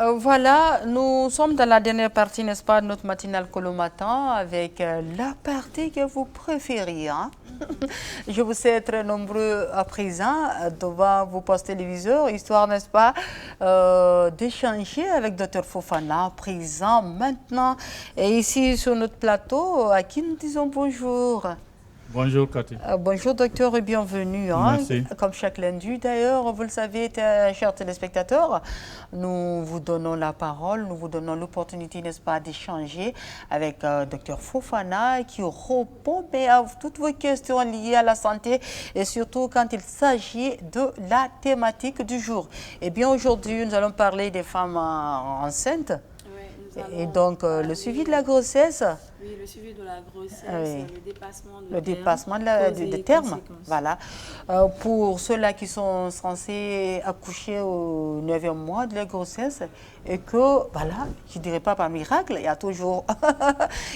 Voilà, nous sommes dans la dernière partie, n'est-ce pas, de notre matinale Colo Matin avec la partie que vous préférez. Hein? Je vous sais très nombreux à présent devant vos postes téléviseurs, histoire, n'est-ce pas, d'échanger avec Dr Fofana, présent maintenant et ici sur notre plateau, à qui nous disons bonjour. Bonjour Cathy. Bonjour docteur et bienvenue. Hein. Merci. Comme chaque lundi d'ailleurs, vous le savez, chers téléspectateurs, nous vous donnons la parole, nous vous donnons l'opportunité, n'est-ce pas, d'échanger avec docteur Fofana qui répond à toutes vos questions liées à la santé et surtout quand il s'agit de la thématique du jour. Eh bien aujourd'hui, nous allons parler des femmes enceintes. Et donc, le suivi de la grossesse. Oui, le suivi de la grossesse, oui. Le dépassement de terme. Voilà. Pour ceux-là qui sont censés accoucher au 9e mois de la grossesse et que, voilà, je ne dirais pas par miracle, il y a toujours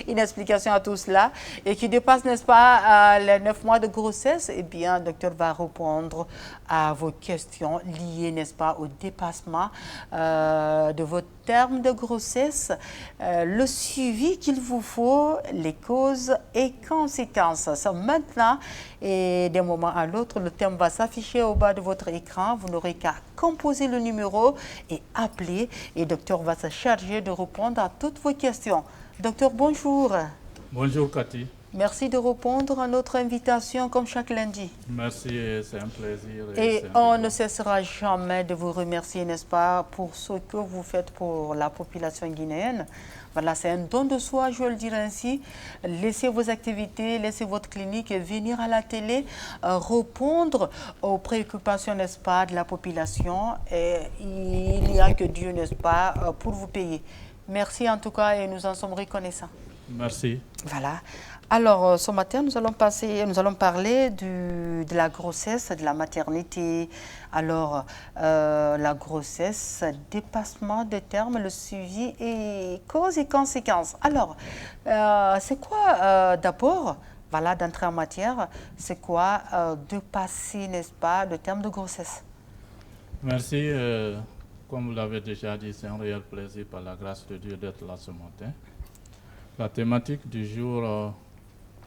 une explication à tout cela et qui dépasse, n'est-ce pas, les 9 mois de grossesse, eh bien, le docteur va répondre à vos questions liées, n'est-ce pas, au dépassement de votre terme de grossesse, le suivi qu'il vous faut, les causes et conséquences. Ça, maintenant, et d'un moment à l'autre, le thème va s'afficher au bas de votre écran. Vous n'aurez qu'à composer le numéro et appeler. Et le docteur va se charger de répondre à toutes vos questions. Docteur, bonjour. Bonjour Cathy. Merci de répondre à notre invitation comme chaque lundi. Merci, c'est un plaisir. Et on ne cessera jamais de vous remercier, n'est-ce pas, pour ce que vous faites pour la population guinéenne. Voilà, c'est un don de soi, je le dirais ainsi. Laissez vos activités, laissez votre clinique et venir à la télé répondre aux préoccupations, n'est-ce pas, de la population. Et il n'y a que Dieu, n'est-ce pas, pour vous payer. Merci en tout cas et nous en sommes reconnaissants. Merci. Voilà. Alors, ce matin, nous allons parler de la grossesse, de la maternité. Alors, la grossesse, dépassement de terme, le suivi et causes et conséquences. Alors, c'est quoi d'abord, voilà, d'entrer en matière, c'est quoi dépasser, n'est-ce pas, le terme de grossesse? Merci. Comme vous l'avez déjà dit, c'est un réel plaisir par la grâce de Dieu d'être là ce matin. La thématique du jour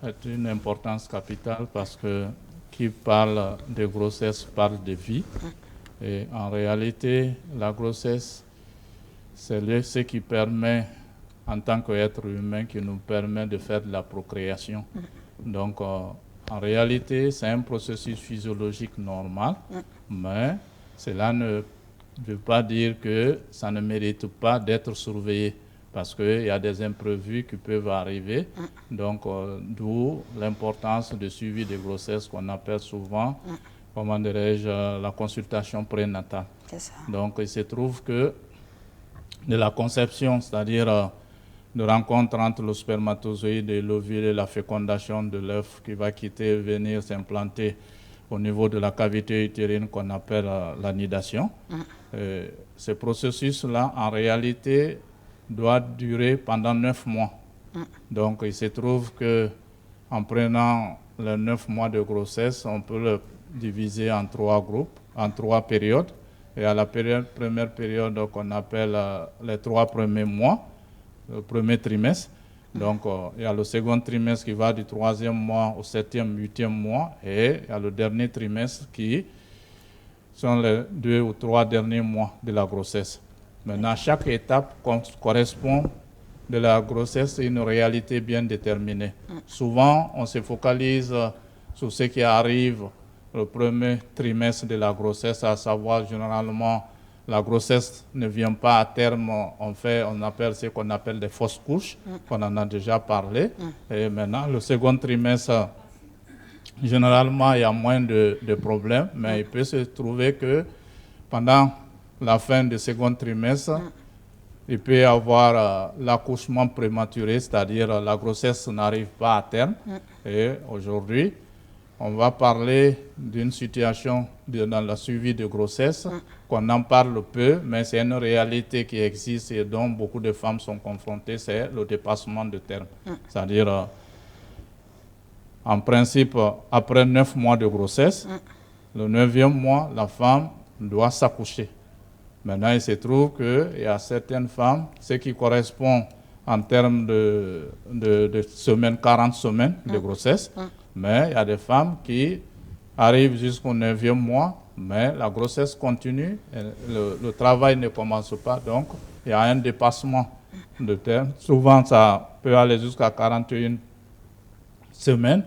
est une importance capitale parce que qui parle de grossesse parle de vie. Et en réalité, la grossesse, c'est ce qui permet, en tant qu'être humain, qui nous permet de faire de la procréation. Donc, en réalité, c'est un processus physiologique normal, mais cela ne veut pas dire que ça ne mérite pas d'être surveillé. Parce qu'il y a des imprévus qui peuvent arriver. Donc, d'où l'importance du suivi des grossesses qu'on appelle souvent, comment dirais-je, la consultation prénatale. Donc, il se trouve que de la conception, c'est-à-dire de rencontre entre le spermatozoïde et l'ovule et la fécondation de l'œuf qui va quitter et venir s'implanter au niveau de la cavité utérine qu'on appelle la nidation. Ce processus-là, en réalité, doit durer pendant 9 mois. Donc, il se trouve que en prenant les 9 mois de grossesse, on peut le diviser en 3 groupes, en 3 périodes. Et à la première période qu'on appelle les 3 premiers mois, le premier trimestre. Donc, il y a le second trimestre qui va du 3e mois au 7e, 8e mois. Et il y a le dernier trimestre qui sont les 2 ou 3 derniers mois de la grossesse. Maintenant, chaque étape correspond de la grossesse à une réalité bien déterminée. Souvent, on se focalise sur ce qui arrive le premier trimestre de la grossesse, à savoir généralement la grossesse ne vient pas à terme. On appelle ce qu'on appelle des fausses couches, qu'on en a déjà parlé. Et maintenant, le second trimestre, généralement, il y a moins de problèmes, mais il peut se trouver que pendant la fin du second trimestre, il peut y avoir l'accouchement prématuré, c'est-à-dire la grossesse n'arrive pas à terme. Et aujourd'hui, on va parler d'une situation dans le suivi de grossesse, qu'on en parle peu, mais c'est une réalité qui existe et dont beaucoup de femmes sont confrontées, c'est le dépassement de terme. C'est-à-dire, en principe, après 9 mois de grossesse, le 9e mois, la femme doit s'accoucher. Maintenant, il se trouve qu'il y a certaines femmes, ce qui correspond en termes de semaines, 40 semaines de grossesse, mais il y a des femmes qui arrivent jusqu'au 9e mois, mais la grossesse continue, et le travail ne commence pas, donc il y a un dépassement de terme. Souvent, ça peut aller jusqu'à 41 semaines.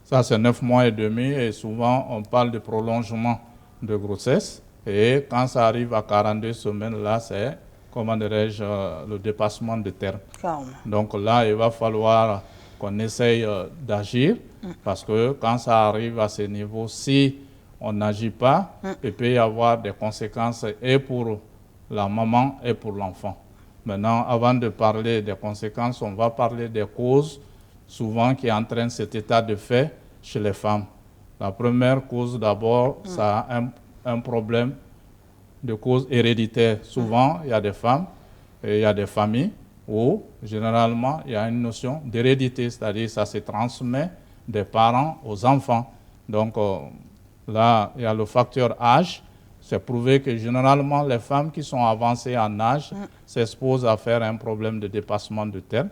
Ça, c'est 9 mois et demi, et souvent, on parle de prolongement de grossesse. Et quand ça arrive à 42 semaines, là, c'est, comment dirais-je, le dépassement de terme. Donc là, il va falloir qu'on essaye d'agir, parce que quand ça arrive à ce niveau, si on n'agit pas, il peut y avoir des conséquences et pour la maman et pour l'enfant. Maintenant, avant de parler des conséquences, on va parler des causes souvent qui entraînent cet état de fait chez les femmes. La première cause, d'abord, ça a un problème de cause héréditaire. Souvent, il y a des femmes et il y a des familles où, généralement, il y a une notion d'hérédité, c'est-à-dire ça se transmet des parents aux enfants. Donc, là, il y a le facteur âge. C'est prouvé que généralement, les femmes qui sont avancées en âge s'exposent à faire un problème de dépassement de terme.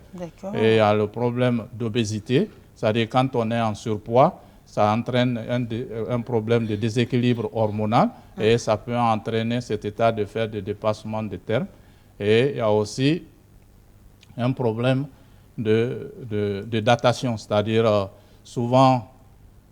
Et il y a le problème d'obésité, c'est-à-dire quand on est en surpoids, ça entraîne un problème de déséquilibre hormonal et ça peut entraîner cet état de fait de dépassement de terme. Et il y a aussi un problème de datation, c'est-à-dire souvent,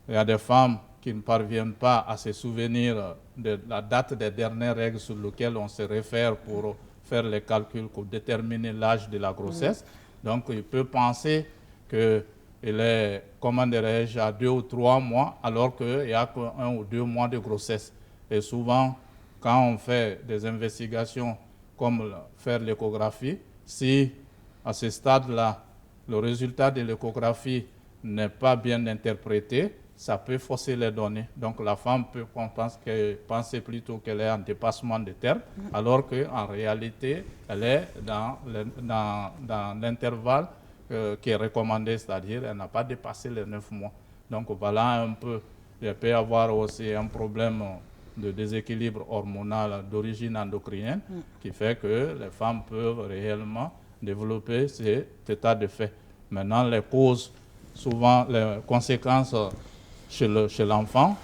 il y a des femmes qui ne parviennent pas à se souvenir de la date des dernières règles sur lesquelles on se réfère pour faire les calculs pour déterminer l'âge de la grossesse. Donc, il peut penser qu'il est, comment dirais-je, à 2 ou 3 mois, alors qu'il n'y a qu'1 ou 2 mois de grossesse. Et souvent, quand on fait des investigations comme faire l'échographie, si à ce stade-là, le résultat de l'échographie n'est pas bien interprété, ça peut fausser les données. Donc la femme peut penser plutôt qu'elle est en dépassement de terme, alors qu'en réalité, elle est dans l'intervalle qui est recommandé, c'est-à-dire elle n'a pas dépassé les 9 mois. Donc voilà un peu, il peut y avoir aussi un problème de déséquilibre hormonal d'origine endocrinienne qui fait que les femmes peuvent réellement développer cet état de fait. Maintenant, les causes, souvent les conséquences chez l'enfant,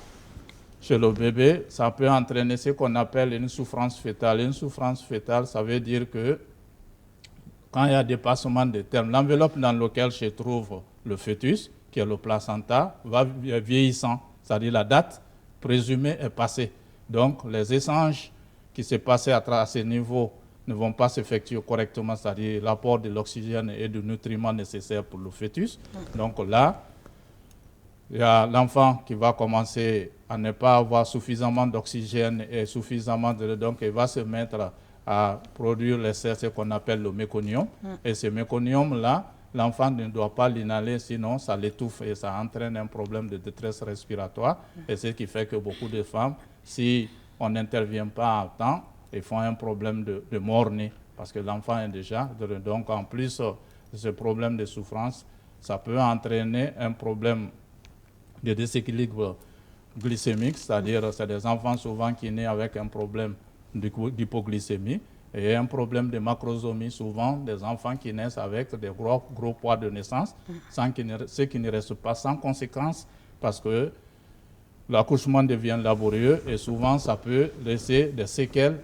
chez le bébé, ça peut entraîner ce qu'on appelle une souffrance fœtale. Une souffrance fœtale, ça veut dire que quand il y a dépassement de terme, l'enveloppe dans laquelle se trouve le fœtus, qui est le placenta, va vieillissant, c'est-à-dire la date présumée est passée. Donc les échanges qui se passaient à ce niveau ne vont pas s'effectuer correctement, c'est-à-dire l'apport de l'oxygène et de nutriments nécessaires pour le fœtus. Donc là, il y a l'enfant qui va commencer à ne pas avoir suffisamment d'oxygène et suffisamment de... Donc, il va se mettre à produire ce qu'on appelle le méconium. Et ce méconium-là, l'enfant ne doit pas l'inhaler, sinon ça l'étouffe et ça entraîne un problème de détresse respiratoire. Et ce qui fait que beaucoup de femmes, si on n'intervient pas à temps, ils font un problème de mort-né parce que l'enfant est déjà... Donc, en plus de ce problème de souffrance, ça peut entraîner un problème de déséquilibre glycémique, c'est-à-dire c'est des enfants souvent qui naissent avec un problème d'hypoglycémie et un problème de macrosomie, souvent des enfants qui naissent avec des gros poids de naissance, ce qui ne reste pas sans conséquence parce que l'accouchement devient laborieux et souvent ça peut laisser des séquelles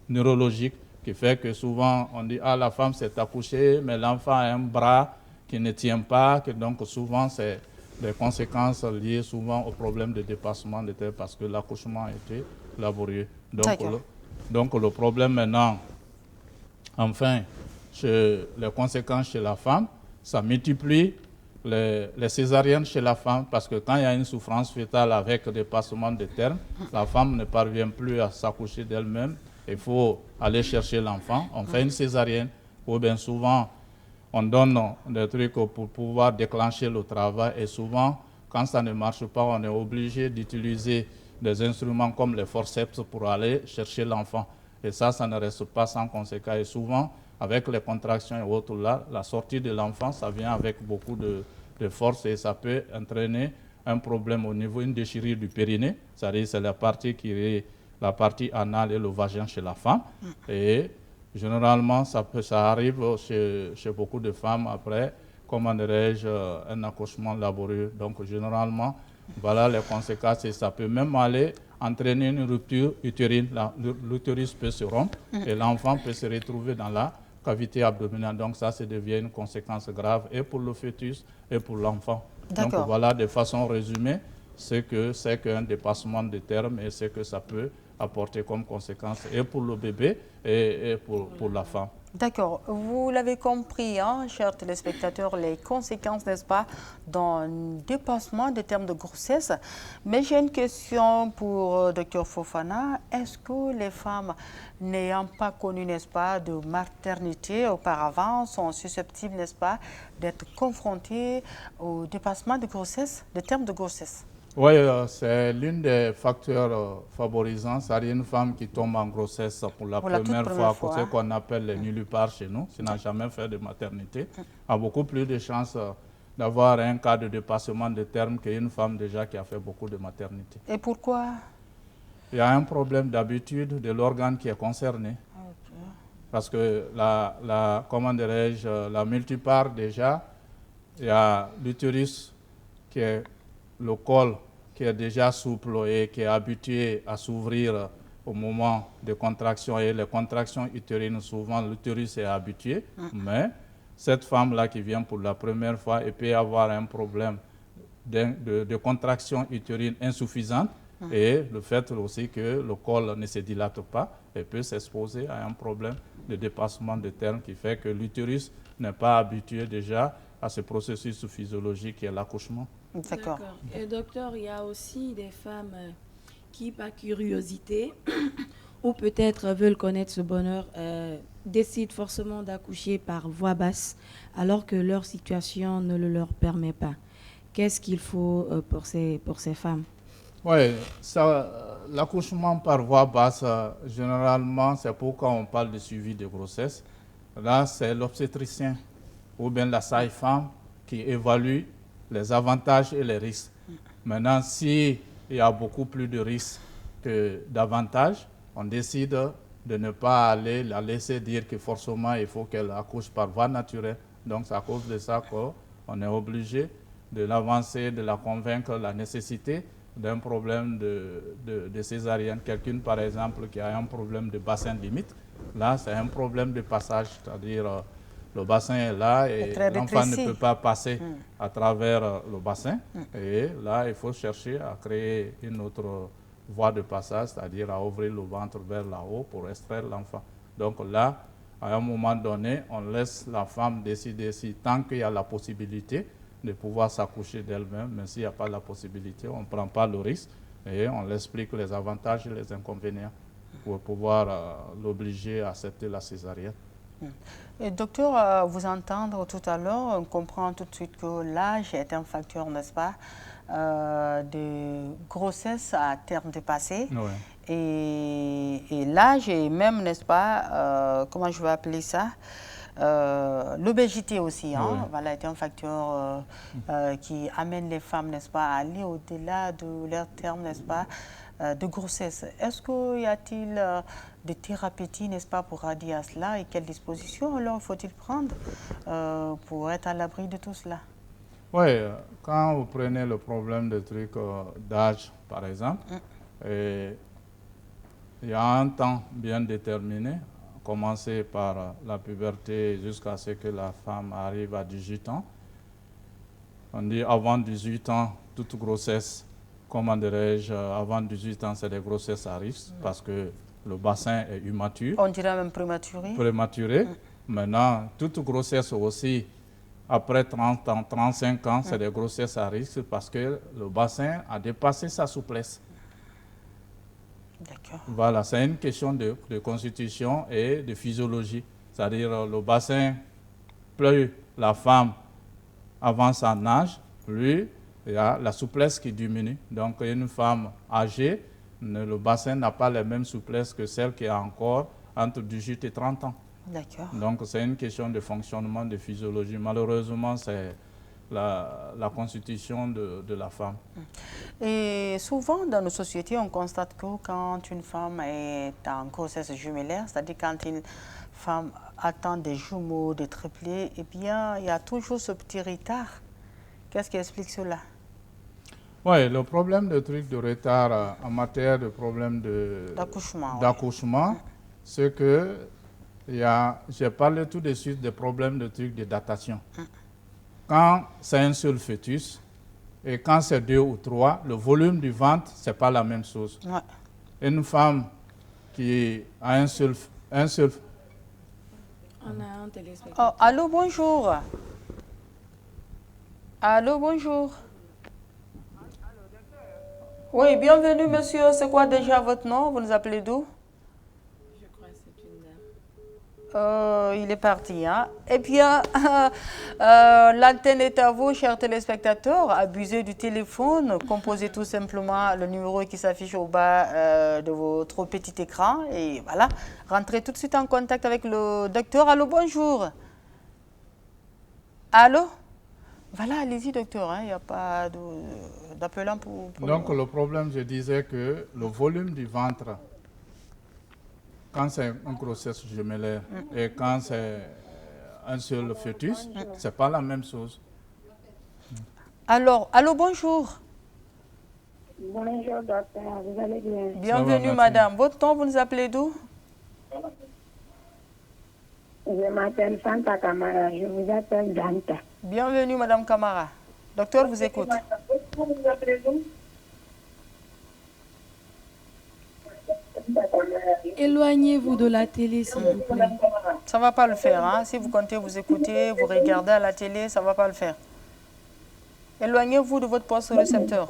neurologiques qui fait que souvent on dit « Ah, la femme s'est accouchée, mais l'enfant a un bras qui ne tient pas », que donc souvent c'est des conséquences liées souvent au problème de dépassement de terre parce que l'accouchement a été laborieux. Donc le problème maintenant, enfin, les conséquences chez la femme, ça multiplie les césariennes chez la femme parce que quand il y a une souffrance fœtale avec dépassement de terme, la femme ne parvient plus à s'accoucher d'elle-même. Il faut aller chercher l'enfant. On fait une césarienne ou bien souvent on donne des trucs pour pouvoir déclencher le travail et souvent, quand ça ne marche pas, on est obligé d'utiliser des instruments comme les forceps pour aller chercher l'enfant. Et ça ne reste pas sans conséquence. Et souvent, avec les contractions et autres là, la sortie de l'enfant, ça vient avec beaucoup de force et ça peut entraîner un problème au niveau, une déchirure du périnée, c'est-à-dire c'est la partie qui est la partie anale et le vagin chez la femme. Et généralement, ça arrive chez beaucoup de femmes après, comment dirais-je, un accouchement laborieux. Donc généralement, voilà les conséquences et ça peut même aller entraîner une rupture utérine. L'utérus peut se rompre et l'enfant peut se retrouver dans la cavité abdominale. Donc ça devient une conséquence grave et pour le fœtus et pour l'enfant. Donc voilà, de façon résumée, c'est qu'un dépassement de terme et ce que ça peut apporter comme conséquence et pour le bébé et pour la femme. D'accord. Vous l'avez compris, hein, chers téléspectateurs, les conséquences, n'est-ce pas, d'un dépassement des termes de grossesse. Mais j'ai une question pour Dr Fofana. Est-ce que les femmes n'ayant pas connu, n'est-ce pas, de maternité auparavant sont susceptibles, n'est-ce pas, d'être confrontées au dépassement de grossesse, des termes de grossesse? Oui, c'est l'un des facteurs favorisants, c'est-à-dire une femme qui tombe en grossesse pour la première fois, ce qu'on appelle les nullipares chez nous, qui n'a jamais fait de maternité, a beaucoup plus de chances d'avoir un cas de dépassement de terme qu'une femme déjà qui a fait beaucoup de maternité. Et pourquoi? Il y a un problème d'habitude de l'organe qui est concerné. Parce que comment dirais-je, la multipare déjà, il y a l'utérus qui est le col qui est déjà souple et qui est habitué à s'ouvrir au moment des contractions et les contractions utérines, souvent l'utérus est habitué, mais cette femme-là qui vient pour la première fois, elle peut avoir un problème de contraction utérine insuffisante et le fait aussi que le col ne se dilate pas, elle peut s'exposer à un problème de dépassement de terme qui fait que l'utérus n'est pas habitué déjà à ce processus physiologique qui est l'accouchement. D'accord. Et docteur, il y a aussi des femmes qui, par curiosité, ou peut-être veulent connaître ce bonheur, décident forcément d'accoucher par voie basse, alors que leur situation ne le leur permet pas. Qu'est-ce qu'il faut pour ces femmes? Oui, l'accouchement par voie basse, généralement, c'est pourquoi on parle de suivi de grossesse. Là, c'est l'obstétricien ou bien la sage-femme qui évalue les avantages et les risques. Maintenant, s'il y a beaucoup plus de risques que d'avantages, on décide de ne pas aller la laisser dire que forcément il faut qu'elle accouche par voie naturelle. Donc c'est à cause de ça qu'on est obligé de l'avancer, de la convaincre de la nécessité d'un problème de césarienne. Quelqu'un par exemple qui a un problème de bassin limite, là c'est un problème de passage, c'est-à-dire le bassin est là et l'enfant ne peut pas passer à travers le bassin. Et là, il faut chercher à créer une autre voie de passage, c'est-à-dire à ouvrir le ventre vers là-haut pour extraire l'enfant. Donc là, à un moment donné, on laisse la femme décider si tant qu'il y a la possibilité de pouvoir s'accoucher d'elle-même, mais s'il n'y a pas la possibilité, on ne prend pas le risque et on l'explique les avantages et les inconvénients pour pouvoir l'obliger à accepter la césarienne. Et docteur, vous entendre tout à l'heure, on comprend tout de suite que l'âge est un facteur, n'est-ce pas, de grossesse à terme dépassé. Oui. Et l'âge est même, n'est-ce pas, comment je vais appeler ça, l'obésité aussi, hein, Oui. voilà, est un facteur qui amène les femmes, n'est-ce pas, à aller au-delà de leur terme, n'est-ce pas, de grossesse. Est-ce qu'il y a-t-il des thérapeutiques, n'est-ce pas, pour radier à cela et quelles dispositions alors faut-il prendre pour être à l'abri de tout cela? Oui, quand vous prenez le problème de trucs d'âge, par exemple, il y a un temps bien déterminé, commencer par la puberté jusqu'à ce que la femme arrive à 18 ans. On dit avant 18 ans, toute grossesse, comment dirais-je, avant 18 ans, c'est des grossesses à risque parce que le bassin est immature. On dirait même prématuré. Prématuré. Maintenant, toute grossesse aussi, après 30 ans, 35 ans, c'est des grossesses à risque parce que le bassin a dépassé sa souplesse. D'accord. Voilà, c'est une question de constitution et de physiologie. C'est-à-dire le bassin, plus la femme avance en âge, plus il y a la souplesse qui diminue. Donc une femme âgée, le bassin n'a pas la même souplesse que celle qui a encore entre 18 et 30 ans. D'accord. Donc c'est une question de fonctionnement, de physiologie. Malheureusement, la constitution de la femme. Et souvent, dans nos sociétés, on constate que quand une femme est en grossesse jumellaire, c'est-à-dire quand une femme attend des jumeaux, des triplés, eh bien, il y a toujours ce petit retard. Qu'est-ce qui explique cela? Oui, le problème de truc de retard en matière de problème d'accouchement, c'est que j'ai parlé tout de suite des problèmes de trucs de datation. Quand c'est un seul fœtus et quand c'est 2 ou 3, le volume du ventre, ce n'est pas la même chose. Ouais. Une femme qui a un seul... On a un téléspectateur. Oh, allô, bonjour. Allô, bonjour. Oui, bienvenue, monsieur. C'est quoi déjà votre nom? Vous nous appelez d'où? Je crois que c'est une dame. Il est parti. Hein? Et bien, l'antenne est à vous, chers téléspectateurs. Abusez du téléphone. Composez tout simplement le numéro qui s'affiche au bas de votre petit écran. Et voilà, rentrez tout de suite en contact avec le docteur. Allô, bonjour. Allô? Voilà, allez-y, docteur. Il n'y a pas d'appelant pour... Donc, le problème, je disais que le volume du ventre, quand c'est une grossesse jumellaire et quand c'est un seul fœtus, ce n'est pas la même chose. Alors, allô, bonjour. Bonjour, docteur. Vous allez bien? Bienvenue, madame. Votre nom, vous nous appelez d'où? Je m'appelle Santa Camara. Je vous appelle Danta. Bienvenue, madame Camara. Docteur, vous écoute. Vous appelez d'où? Éloignez-vous de la télé, s'il vous plaît. Ça ne va pas le faire. Hein? Si vous comptez vous écouter, vous regardez à la télé, ça ne va pas le faire. Éloignez-vous de votre poste récepteur.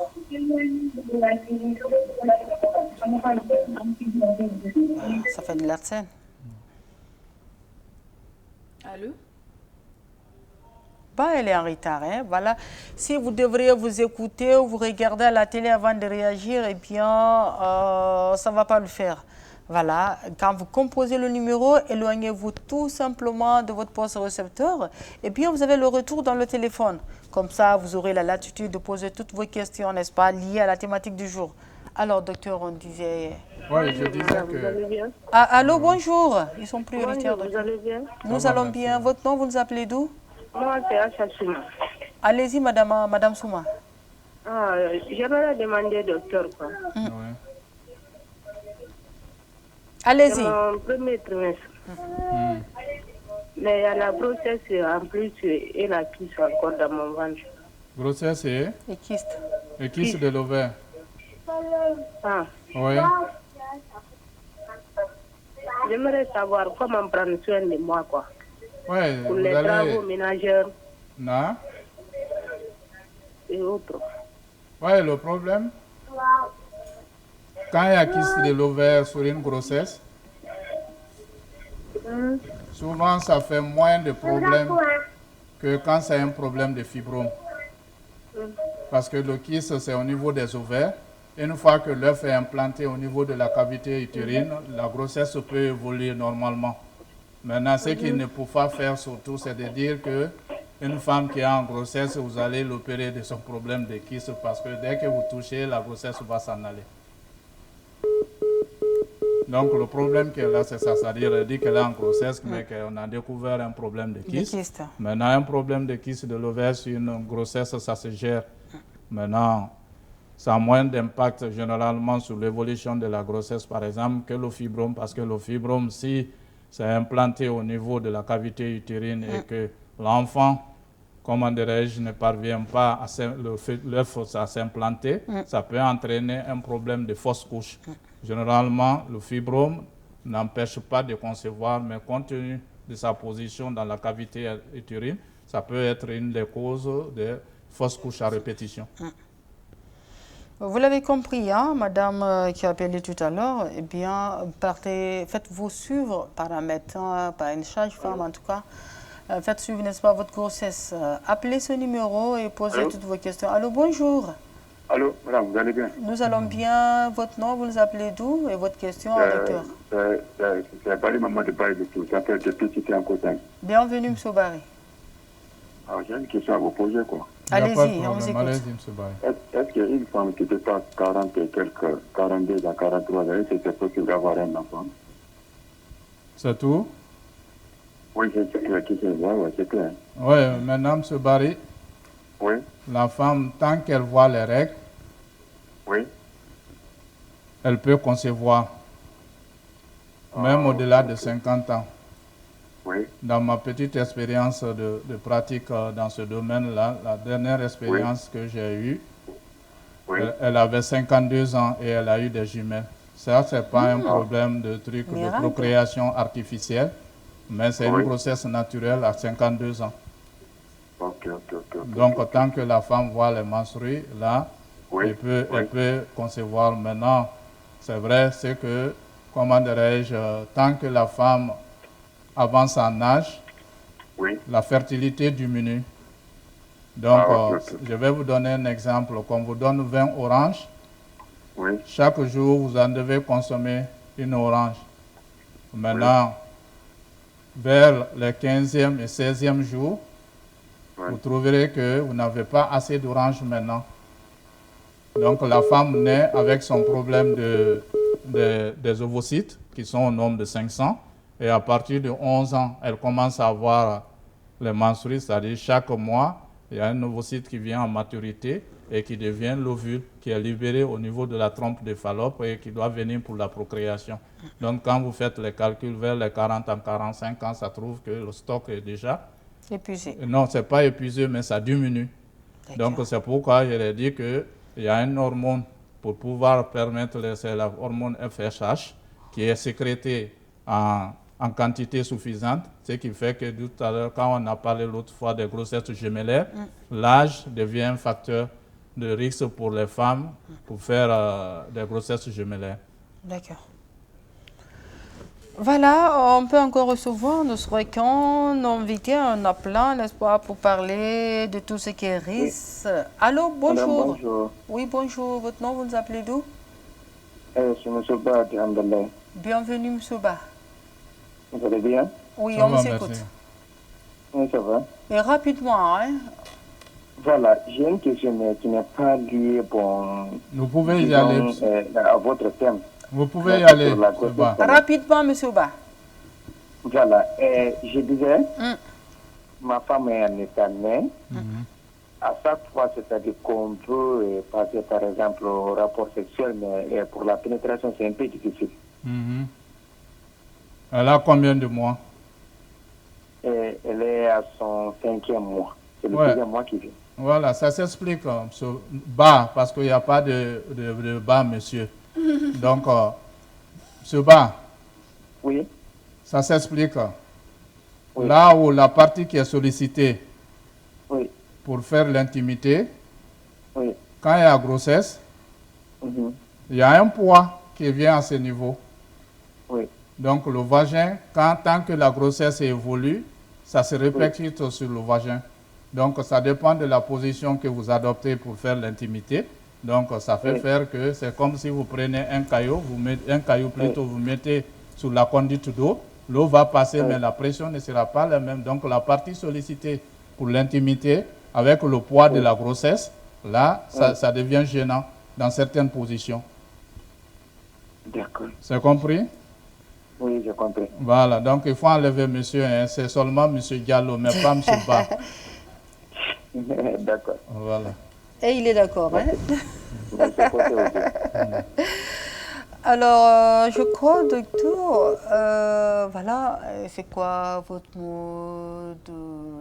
Ça fait de la scène. Allô? Bah, elle est en retard. Hein? Voilà. Si vous devriez vous écouter ou vous regarder à la télé avant de réagir, eh bien, ça ne va pas le faire. Voilà. Quand vous composez le numéro, éloignez-vous tout simplement de votre poste récepteur. Et puis, vous avez le retour dans le téléphone. Comme ça, vous aurez la latitude de poser toutes vos questions, n'est-ce pas, liées à la thématique du jour. Alors, docteur, on disait... Oui, je disais Vous allez que... bien? Ah, allô, bonjour. Ils sont prioritaires. Bonjour, vous allez bien? Nous allons bien. Votre nom, vous nous appelez d'où? Moi, c'est Acha Souma. Allez-y, madame Souma. Ah, j'aimerais demander, docteur, quoi. Oui. Allez-y. C'est mon premier trimestre. Mais il y a la grossesse en plus et la kyste encore dans mon ventre. Grossesse et kyste. kyste de l'ovaire. Ah. Oui. J'aimerais savoir comment prendre soin de moi, quoi. Oui, Pour vous les allez... travaux ménagères Non? et autres. Oui, le problème, quand il y a kyste de l'ovaire sur une grossesse, souvent ça fait moins de problèmes que quand c'est un problème de fibrome. Parce que le kyste, c'est au niveau des ovaires. Une fois que l'œuf est implanté au niveau de la cavité utérine, la grossesse peut évoluer normalement. Maintenant, ce qu'il ne faut pas faire surtout, c'est de dire que une femme qui est en grossesse, vous allez l'opérer de son problème de kyste parce que dès que vous touchez, la grossesse va s'en aller. Donc le problème qu'elle a, c'est ça, c'est-à-dire elle dit qu'elle est en grossesse, mais qu'on a découvert un problème de kyste. Maintenant, un problème de kyste de l'ovaire sur une grossesse, ça se gère. Maintenant, ça a moins d'impact généralement sur l'évolution de la grossesse, par exemple, que le fibrome, parce que le fibrome, si c'est implanté au niveau de la cavité utérine et que l'enfant, comment dirais-je, ne parvient pas à l'œuf à s'implanter, ça peut entraîner un problème de fausse couche. Généralement, le fibrome n'empêche pas de concevoir, mais compte tenu de sa position dans la cavité utérine, ça peut être une des causes de fausse couche à répétition. Vous l'avez compris, hein, madame qui a appelé tout à l'heure, eh bien, faites-vous suivre par un médecin, par une sage-femme en tout cas. Faites suivre, n'est-ce pas, votre grossesse. Appelez ce numéro et posez toutes vos questions. Allô, bonjour. Allô, madame, vous allez bien? Nous allons bien. Votre nom, vous nous appelez d'où et votre question au docteur? C'est Barry Maman de Paris de tout. J'appelle depuis Cité en Côte. Bienvenue, M. Barry. Alors, j'ai une question à vous poser, quoi. Allez-y, on vous écoute. Allez-y, M. Barry. Est-ce qu'une femme qui dépasse 40 et quelques, 42 à 43 ans, c'est possible d'avoir un enfant? C'est tout? Oui, c'est clair, c'est clair. Oui, maintenant, M. Barry, Oui, la femme, tant qu'elle voit les règles, oui. elle peut concevoir, même au-delà de 50 ans. Oui, Dans ma petite expérience de pratique dans ce domaine-là, la dernière expérience que j'ai eue, oui. elle avait 52 ans et elle a eu des jumelles. Ça, ce n'est pas un problème de truc de Miracle. procréation artificielle, mais c'est Oui. une grossesse naturelle à 52 ans. Ok. Donc, tant que la femme voit les menstrues, là, Oui, elle peut concevoir. Maintenant, c'est vrai, c'est que, comment dirais-je, tant que la femme avance en âge, oui. la fertilité diminue. Donc, Ok. je vais vous donner un exemple. Quand on vous donne 20 oranges, Oui, chaque jour, vous en devez consommer une orange. Maintenant, vers le 15e et 16e jour, vous trouverez que vous n'avez pas assez d'oranges maintenant. Donc, la femme naît avec son problème des ovocytes, qui sont au nombre de 500. Et à partir de 11 ans, elle commence à avoir les menstrues, c'est-à-dire chaque mois, il y a un ovocyte qui vient en maturité et qui devient l'ovule, qui est libéré au niveau de la trompe de Fallope et qui doit venir pour la procréation. Donc, quand vous faites les calculs vers les 40 ans, 45 ans, ça trouve que le stock est déjà Épuisé. non, ce n'est pas épuisé, mais ça diminue. Donc, c'est pourquoi je l'ai dit qu'il y a une hormone pour pouvoir permettre, c'est la hormone FSH, qui est sécrétée en quantité suffisante, ce qui fait que tout à l'heure, quand on a parlé l'autre fois des grossesses gémellaires, l'âge devient un facteur de risque pour les femmes pour faire des grossesses gémellaires. D'accord. Voilà, on peut encore recevoir notre fréquent invité, on a plein, n'est-ce pas, pour parler de tout ce qui est risque. Allô, bonjour. Madame, bonjour. Oui, bonjour. Votre nom, vous nous appelez d'où? Je suis M. Ba de Andalay. Bienvenue, M. Ba. Vous allez bien? Oui, Ça on va, vous merci. écoute. Oui, ça va. Et rapidement, hein? Voilà, j'ai une question mais qui n'est pas liée Vous pouvez y disons, aller. à votre thème. Vous pouvez y aller. Sur la c'est grossesse. bon. Rapidement, M. Ba. Voilà, je disais, Mm. ma femme est en état né. À chaque fois, c'est-à-dire qu'on peut passer par exemple au rapport sexuel, mais pour la pénétration, c'est un peu difficile. Mhm. Elle a combien de mois? Elle est à son 5e mois. C'est le Ouais. 2e mois qui vient. Voilà, ça s'explique, ce bas, parce qu'il n'y a pas de bas, monsieur. Donc, ce bas, Oui, ça s'explique. Oui. Là où la partie qui est sollicitée oui, pour faire l'intimité, oui. quand il y a grossesse, Mhm. il y a un poids qui vient à ce niveau. Oui, Donc, le vagin, tant que la grossesse évolue, ça se répercute sur le vagin. Donc, ça dépend de la position que vous adoptez pour faire l'intimité. Donc, ça fait Oui. faire que c'est comme si vous prenez un caillou, vous mettez sur la conduite d'eau. L'eau va passer, Oui. mais la pression ne sera pas la même. Donc, la partie sollicitée pour l'intimité, avec le poids de la grossesse, là, ça devient gênant dans certaines positions. d'accord. C'est compris? Oui, j'ai compris. Voilà, donc il faut enlever monsieur, hein, c'est seulement monsieur Diallo, mais pas monsieur Ba. D'accord. Voilà. Et il est d'accord, hein? De ce côté aussi. Alors, je crois, docteur, voilà, c'est quoi votre mot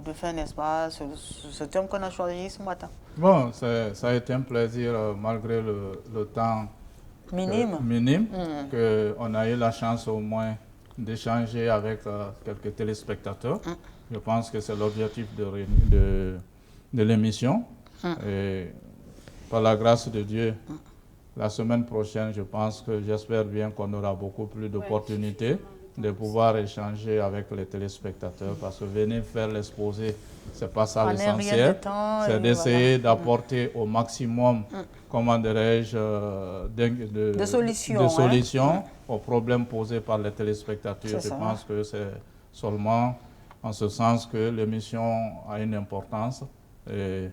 de fin, n'est-ce pas, ce thème qu'on a choisi ce matin? Bon, ça a été un plaisir, malgré le temps Minime. minime, qu'on a eu la chance au moins d'échanger avec quelques téléspectateurs. Je pense que c'est l'objectif de l'émission. Et par la grâce de Dieu, la semaine prochaine, j'espère bien qu'on aura beaucoup plus d'opportunités de pouvoir échanger avec les téléspectateurs, parce que venir faire l'exposé, c'est pas ça On n'a rien de l'essentiel. temps C'est et d'essayer d'apporter au maximum, comment dirais-je, de solutions, aux problèmes posés par les téléspectateurs. Je pense que c'est seulement en ce sens que l'émission a une importance. Et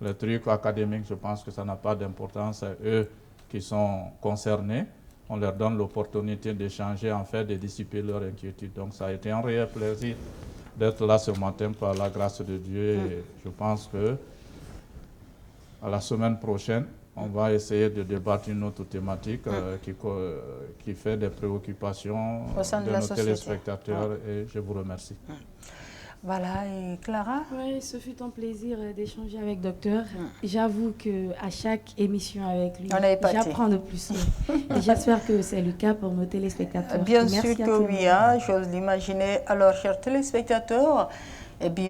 Les trucs académiques, je pense que ça n'a pas d'importance. C'est eux qui sont concernés. On leur donne l'opportunité d'échanger, en fait, de dissiper leurs inquiétudes. Donc, ça a été un réel plaisir d'être là ce matin par la grâce de Dieu. Et je pense que à la semaine prochaine, on va essayer de débattre une autre thématique qui fait des préoccupations de nos téléspectateurs. Et je vous remercie. Voilà, et Clara? Oui, ce fut un plaisir d'échanger avec docteur. J'avoue qu'à chaque émission avec lui, j'apprends de plus. Et j'espère que c'est le cas pour nos téléspectateurs. Bien sûr que oui, hein, j'ose l'imaginer. Alors, chers téléspectateurs, eh bien,